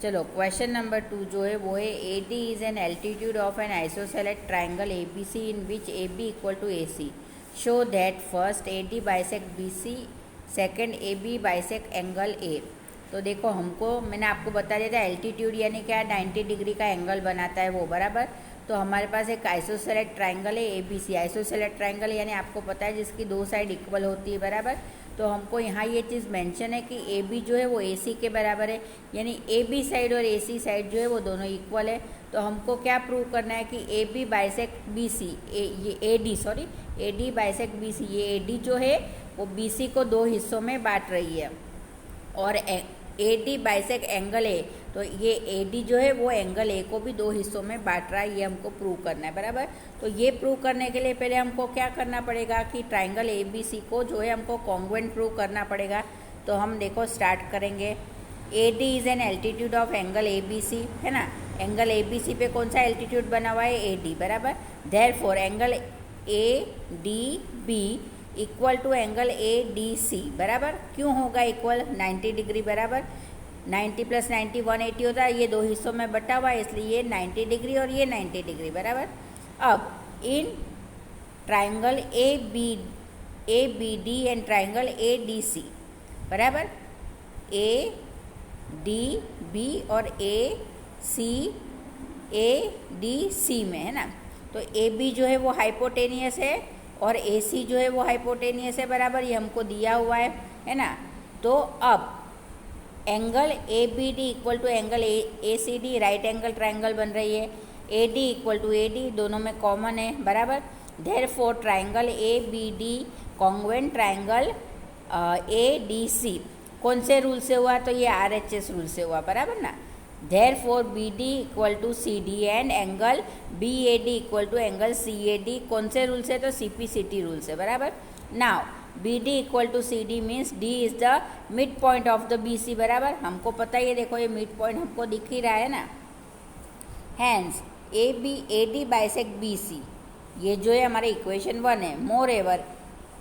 चलो question number 2 जो है वो है A D is an altitude of an isosceles triangle A B C in which A B equal to A C show that first A D bisect B C second A B bisect angle A. तो देखो हमको मैंने आपको बता दिया था altitude यानी क्या 90 डिग्री का एंगल बनाता है वो, बराबर। तो हमारे पास एक आइसोसेलेट ट्राइंगल है ए बी सी। आइसोसेलेट ट्राइंगल यानी आपको पता है जिसकी दो साइड इक्वल होती है, बराबर। तो हमको यहाँ ये चीज़ मेंशन है कि ए बी जो है वो ए सी के बराबर है, यानी ए बी साइड और ए सी साइड जो है वो दोनों इक्वल है। तो हमको क्या प्रूव करना है कि A B bisect B C, ये A D sorry A D bisect B C, ये ए डी जो है वो बी सी को दो हिस्सों में बांट रही है और ए डी बाइसेक्ट एंगल ए, तो ये ए डी जो है वो एंगल ए को भी दो हिस्सों में बांट रहा है, ये हमको प्रूव करना है, बराबर। तो ये प्रूव करने के लिए पहले हमको क्या करना पड़ेगा कि ट्राइंगल ए बी सी को जो है हमको कॉन्ग्रुएंट प्रूव करना पड़ेगा। तो हम देखो स्टार्ट करेंगे। A D is an altitude of angle A B C, है ना। एंगल ए बी सी पे कौन सा एल्टीट्यूड बना हुआ है, ए डी, बराबर। Therefore angle A D B equal to angle A D C, बराबर। क्यों होगा इक्वल, 90 डिग्री, बराबर। 90 + 90 180 होता है, ये दो हिस्सों में बटा हुआ है इसलिए ये 90 डिग्री और ये 90 डिग्री, बराबर। अब in triangle A B D and triangle A D C, बराबर। ए डी बी और ए डी सी में, है ना। तो ए बी जो है वो हाइपोटेनियस है और ए सी जो है वो हाइपोटेनियस है, बराबर। ये हमको दिया हुआ है ना। तो अब angle A B D equal to angle A C D, right angle triangle बन रही है। A D equal to A D, दोनों में कॉमन है, बराबर। Therefore triangle A B D congruent triangle A D C कौन से रूल से हुआ, तो ये RHS रूल से हुआ, बराबर ना। Therefore B D equal to C D and angle B A D equal to angle C A D कौन से रूल से, तो CPCT रूल से, बराबर। Now B D equal to C D means D is the mid point of the B C, बराबर। हमको पता ही है, देखो ये मिड पॉइंट हमको दिख ही रहा है ना। Hence A D bisect B C, ये जो है हमारे इक्वेशन 1 है। Moreover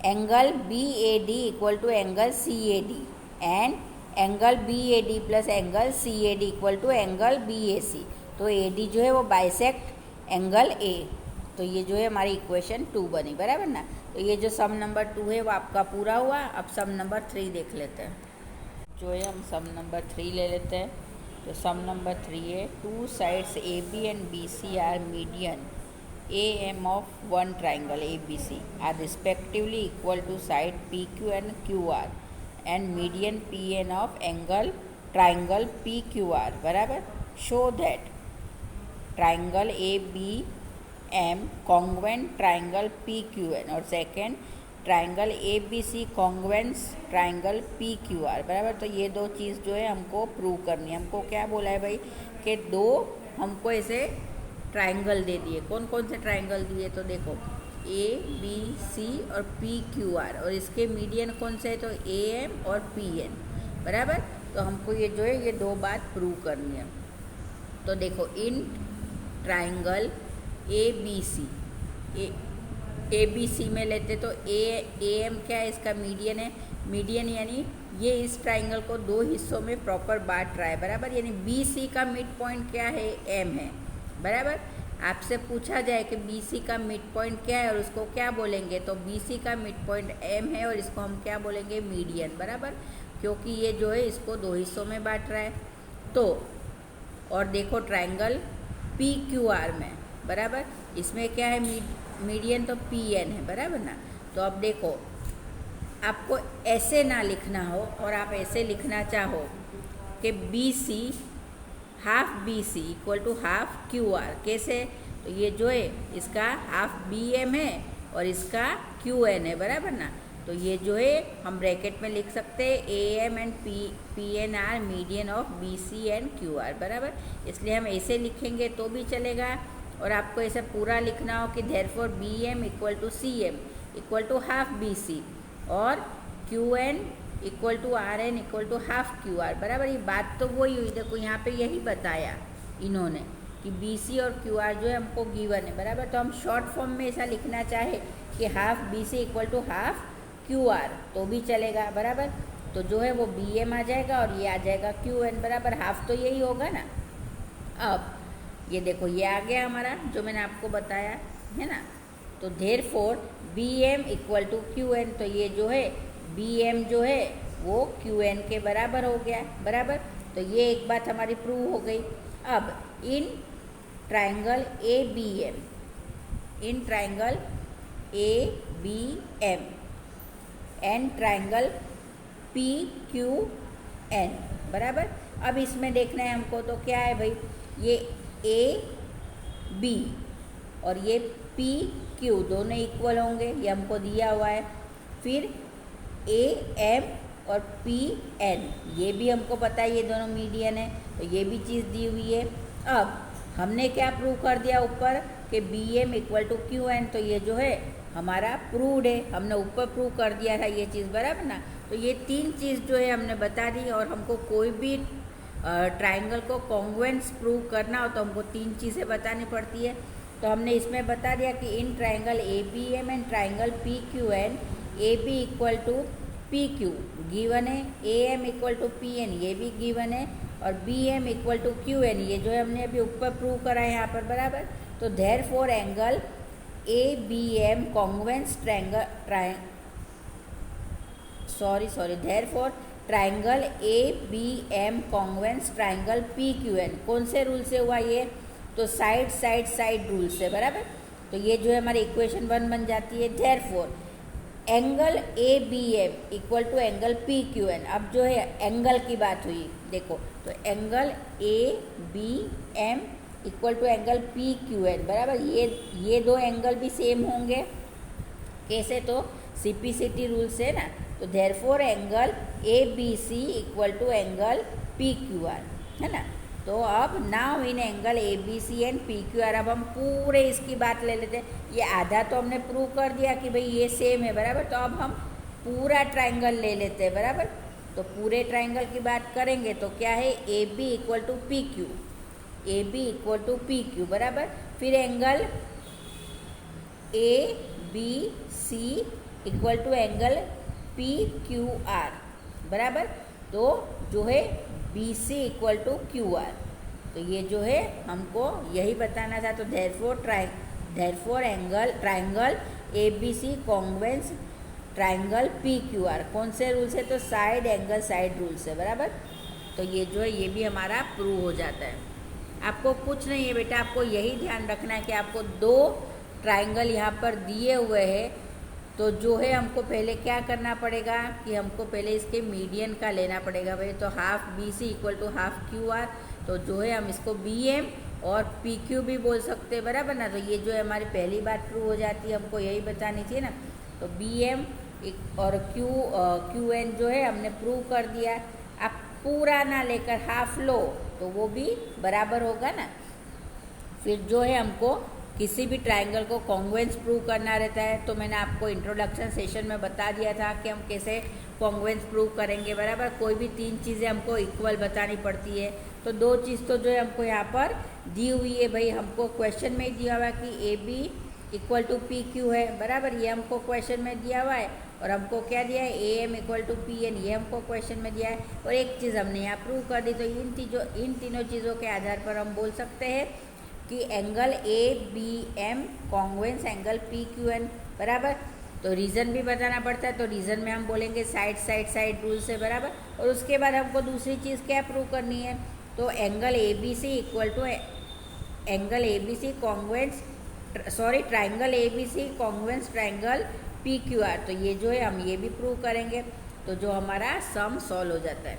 angle B A D equal to angle C A D and angle B A D plus angle C A D equal to angle B A C. तो A D जो है वो bisect angle A, तो ये जो है हमारी equation 2 बनी, बराबर ना। तो ये जो सम नंबर 2 है वो आपका पूरा हुआ। अब सम नंबर 3 देख लेते हैं। जो है हम सम नंबर 3 ले लेते हैं। तो सम नंबर 3 है, two sides A B and B C are median A M of one triangle A B C are respectively equal to side P Q and Q R and median P N of angle triangle P Q R, बराबर। Show that triangle A B M congruent triangle P Q N और second triangle A B C congruence triangle P Q R, बराबर। तो ये दो चीज़ जो है हमको prove करनी है। हमको क्या बोला है भाई कि दो हमको ऐसे ट्राइंगल दे दिए। कौन कौन से ट्राइंगल दिए, तो देखो ए बी सी और पी क्यू आर, और इसके मीडियन कौन से है, तो ए एम और पी एन, बराबर। तो हमको ये जो है ये दो बात प्रूव करनी है। तो देखो इन ट्राइंगल ए बी सी में लेते तो ए एम क्या है, इसका मीडियन है। मीडियन यानी ये इस ट्राइंगल को दो हिस्सों में प्रॉपर बांट रहा है, बराबर। यानी बी सी का मिड पॉइंट क्या है, एम है, बराबर। आपसे पूछा जाए कि बी सी का मिड पॉइंट क्या है और उसको क्या बोलेंगे, तो बी सी का मिड पॉइंट एम है और इसको हम क्या बोलेंगे, मीडियन, बराबर। क्योंकि ये जो है इसको दो हिस्सों में बांट रहा है। तो और देखो ट्राइंगल पी क्यू आर में, बराबर, इसमें क्या है, मीडियन तो पी एन है, बराबर ना। तो अब देखो आपको ऐसे ना लिखना हो और आप ऐसे लिखना चाहो कि B C half B C equal to half Q R, कैसे, तो ये जो है इसका हाफ बी एम है और इसका क्यू एन है, बराबर ना। तो ये जो है हम ब्रैकेट में लिख सकते हैं A M and P N R median of B C and Q R, बराबर। इसलिए हम ऐसे लिखेंगे तो भी चलेगा और आपको ऐसे पूरा लिखना हो कि therefore B M equal to C M equal to half B C और Q N equal to R N equal to half Q R, बराबर। ये बात तो वही हुई, देखो यहाँ पे यही बताया इन्होंने कि बी सी और क्यू आर जो है हमको गिवन है, बराबर। तो हम शॉर्ट फॉर्म में ऐसा लिखना चाहे कि half B C equal to half Q R तो भी चलेगा, बराबर। तो जो है वो बी एम आ जाएगा और ये आ जाएगा क्यू एन बराबर हाफ, तो यही होगा ना। अब ये देखो ये आ गया हमारा जो मैंने आपको बताया है ना। तो therefore B M equal to Q N, तो ये जो है बी एम जो है वो क्यू एन के बराबर हो गया बराबर। तो ये एक बात हमारी प्रूव हो गई। अब in triangle A B M, in triangle A B M and triangle P Q N बराबर। अब इसमें देखना है हमको, तो क्या है भाई, ये ए बी और ये पी क्यू दोनों इक्वल होंगे, ये हमको दिया हुआ है। फिर ए एम और पी एन ये भी हमको पता है, ये दोनों मीडियन है, तो ये भी चीज़ दी हुई है। अब हमने क्या प्रूव कर दिया ऊपर कि B M equal to Q N, तो ये जो है हमारा प्रूव्ड है, हमने ऊपर प्रूव कर दिया था ये चीज़ बराबर ना। तो ये तीन चीज़ जो है हमने बता दी, और हमको कोई भी ट्राइंगल को कॉन्ग्रुएंस प्रूव करना हो तो हमको तीन चीज़ें बतानी पड़ती है। तो हमने इसमें बता दिया कि in triangle A B M and triangle P Q N A B equal to P Q given है, A M equal to P N ये भी गिवन है, और B M equal to Q N ये जो है हमने अभी ऊपर प्रूव करा है यहाँ पर बराबर। तो therefore angle A B M congruence therefore triangle A B M congruence triangle P Q N कौन से रूल से हुआ ये, तो साइड साइड साइड रूल से बराबर। तो ये जो है हमारी इक्वेशन 1 बन जाती है। Therefore angle A B M equal to angle P Q N, अब जो है एंगल की बात हुई देखो, तो angle A B M equal to angle P Q N बराबर। ये दो एंगल भी सेम होंगे, कैसे, तो सिपिसिटी रूल से ना। तो therefore angle A B C equal to angle P Q R है ना। तो अब now in angle A B C and P Q R, अब हम पूरे इसकी बात ले लेते हैं। ये आधा तो हमने प्रूव कर दिया कि भाई ये सेम है बराबर, तो अब हम पूरा ट्राइंगल ले लेते हैं बराबर। तो पूरे ट्राइंगल की बात करेंगे तो क्या है, A B equal to P Q, A B equal to P Q बराबर। फिर angle A B C equal to angle P Q R बराबर। तो जो है B C equal to Q R, तो ये जो है हमको यही बताना था। तो therefore angle triangle A B C congruence triangle P Q R कौन से रूल से, तो साइड एंगल साइड रूल से बराबर। तो ये जो है ये भी हमारा प्रूव हो जाता है। आपको कुछ नहीं है बेटा, आपको यही ध्यान रखना है कि आपको दो ट्राइंगल यहाँ पर दिए हुए हैं, तो जो है हमको पहले क्या करना पड़ेगा कि हमको पहले इसके मीडियन का लेना पड़ेगा भाई। तो half B C equal to half Q R, तो जो है हम इसको बी एम और पी क्यू भी बोल सकते हैं बराबर ना। तो ये जो है हमारी पहली बात प्रूव हो जाती है, हमको यही बतानी थी ना। तो बी एम और क्यू एन जो है हमने प्रूव कर दिया। आप पूरा ना लेकर हाफ लो तो वो भी बराबर होगा ना। फिर जो है हमको किसी भी ट्राइंगल को कॉन्ग्रुएंस प्रूव करना रहता है, तो मैंने आपको इंट्रोडक्शन सेशन में बता दिया था कि हम कैसे कॉन्ग्रुएंस प्रूव करेंगे बराबर। कोई भी तीन चीज़ें हमको इक्वल बतानी पड़ती है, तो दो चीज़ तो जो है हमको यहाँ पर दी हुई है भाई, हमको क्वेश्चन में ही दिया हुआ है कि A B equal to P Q है बराबर, ये हमको क्वेश्चन में दिया हुआ है। और हमको क्या दिया है, A M equal to P N, ये हमको क्वेश्चन में दिया है। और एक चीज़ हमने यहाँ प्रूव कर दी। तो इन तीनों चीज़ों के आधार पर हम बोल सकते हैं कि angle A B M congruence angle P Q N बराबर। तो रीज़न भी बताना पड़ता है, तो रीज़न में हम बोलेंगे साइड साइड साइड रूल से बराबर। और उसके बाद हमको दूसरी चीज़ क्या प्रूव करनी है, तो angle A B C equal to angle A B C congruence triangle A B C congruence triangle P Q R, तो ये जो है हम ये भी प्रूव करेंगे। तो जो हमारा सम सॉल्व हो जाता है।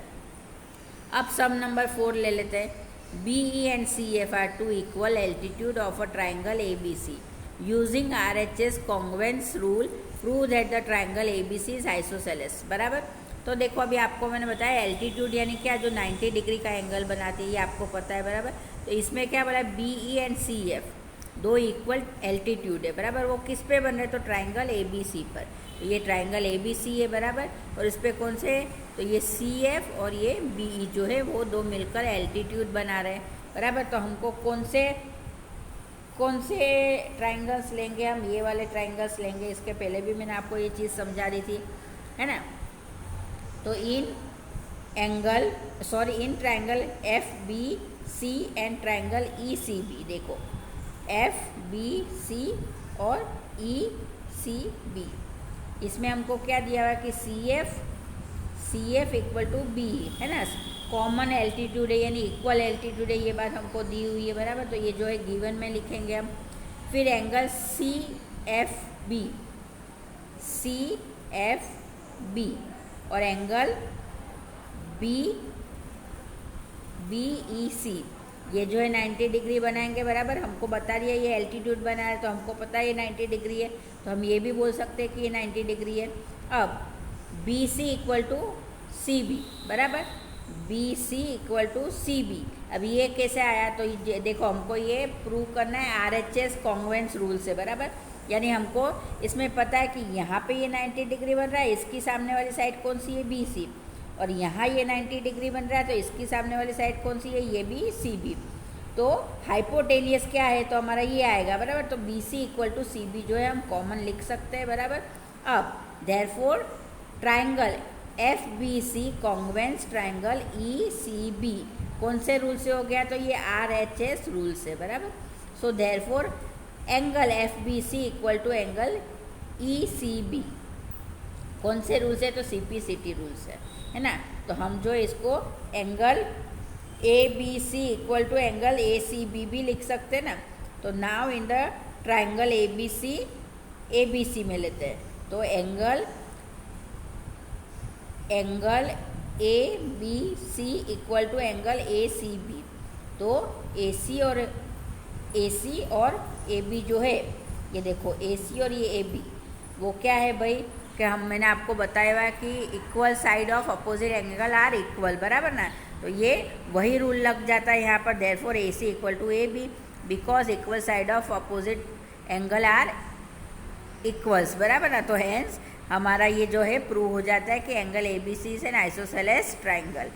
अब सम नंबर 4 ले लेते हैं। BE and CF are two equal altitude of a triangle ABC. Using RHS congruence rule, prove that the triangle ABC is isosceles. बराबर। तो देखो अभी आपको मैंने बताया एल्टीट्यूड यानी क्या, जो 90 डिग्री का एंगल बनाती है, ये आपको पता है बराबर। तो इसमें क्या बोला, BE and CF दो इक्वल एल्टीट्यूड है बराबर। वो किस पे बन रहे, तो ट्राइंगल ABC पर। तो ये ट्राइंगल ABC है बराबर, और इस पर कौन से, तो ये CF और ये BE जो है वो दो मिलकर एल्टीट्यूड बना रहे हैं बराबर। तो हमको कौन से ट्राइंगल्स लेंगे, हम ये वाले ट्राइंगल्स लेंगे। इसके पहले भी मैंने आपको ये चीज़ समझा दी थी, है ना। तो ये जो है हमारा ट्राइंगल ABC है बराबर, और इसमें कौन से, तो ये CF और ये BE जो है वो दो मिलकर एल्टीट्यूड बना रहे हैं बराबर। तो हमको कौन से ट्राइंगल्स लेंगे, हम ये वाले ट्राइंगल्स लेंगे। इसके पहले भी मैंने आपको ये चीज़ समझा दी थी, है ना। तो in triangle F B C and triangle E C B, देखो एफ बी सी और ई सी बी, इसमें हमको क्या दिया हुआ है कि C F equal to B है ना, कॉमन एल्टीट्यूड है यानी इक्वल एल्टीट्यूड है, ये बात हमको दी हुई है बराबर। तो ये जो है गिवन में लिखेंगे हम। फिर एंगल सी एफ बी और एंगल बी ई सी, ये जो है 90 डिग्री बनाएंगे बराबर। हमको बता दिया ये एल्टीट्यूड बना है तो हमको पता है ये 90 डिग्री है, तो हम ये भी बोल सकते हैं कि ये 90 डिग्री है। अब B C equal to C B बराबर, B C equal to C B. अब ये कैसे आया, तो ये देखो हमको ये प्रूव करना है RHS कॉन्ग्रुएंस रूल से बराबर। यानी हमको इसमें पता है कि यहाँ पे ये 90 डिग्री बन रहा है, इसकी सामने वाली साइड कौन सी है, बी सी, और यहाँ ये 90 डिग्री बन रहा है तो इसकी सामने वाली साइड कौन सी है, ये भी सी बी। तो हाइपोटेनियस क्या है, तो हमारा ये आएगा बराबर। तो B C equal to C B जो है हम कॉमन लिख सकते हैं बराबर। अब therefore triangle F B C congruence triangle E C B कौन से रूल से हो गया, तो ये RHS रूल से बराबर। So therefore angle F B C equal to angle E C B कौन से रूल से, तो CPCT रूल से है ना। तो हम जो इसको angle ABC equal to angle ACB भी लिख सकते हैं ना। तो now in the triangle ABC में लेते हैं, तो angle ABC equal to angle ACB। तो AC और AB जो है, ये देखो AC और ये AB वो क्या है भाई, कि मैंने आपको बताया हुआ है कि equal side of opposite angle are equal बराबर ना। तो ये वही रूल लग जाता है यहाँ पर, therefore AC equal to AB because equal side of opposite angle are equals बराबर ना। तो हेंस हमारा ये जो है प्रूव हो जाता है कि angle ABC is an isosceles triangle.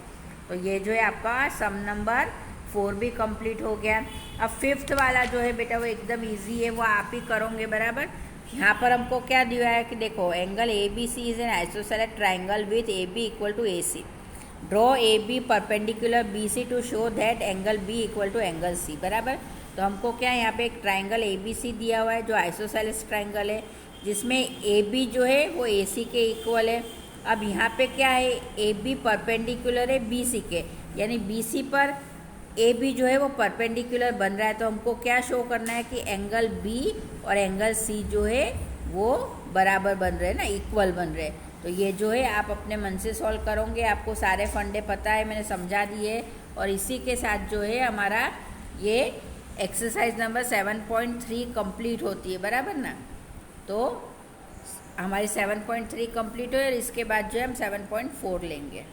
तो ये जो है आपका सम नंबर 4 भी कंप्लीट हो गया। अब फिफ्थ वाला जो है बेटा वो एकदम इजी है, वो आप ही करोगे बराबर। यहाँ पर हमको क्या दिया है कि देखो angle ABC is an isosceles triangle with AB equal to AC। Draw AB perpendicular BC to show that angle B equal to angle C बराबर। तो हमको क्या यहाँ पे एक ट्राइंगल ABC दिया हुआ है जो आइसोसेलेस ट्राइंगल है, जिसमें AB जो है वो AC के इक्वल है। अब यहाँ पे क्या है, AB परपेंडिकुलर है BC के, यानी BC पर AB जो है वो परपेंडिकुलर बन रहा है। तो हमको क्या शो करना है कि एंगल B और एंगल C जो है वो बराबर बन रहे हैं ना, इक्वल बन रहे हैं। तो ये जो है आप अपने मन से सॉल्व करोगे, आपको सारे फंडे पता है, मैंने समझा दिए। और इसी के साथ जो है हमारा ये एक्सरसाइज नंबर 7.3 कंप्लीट होती है बराबर ना। तो हमारी 7.3 कंप्लीट हो और इसके बाद जो है हम 7.4 लेंगे।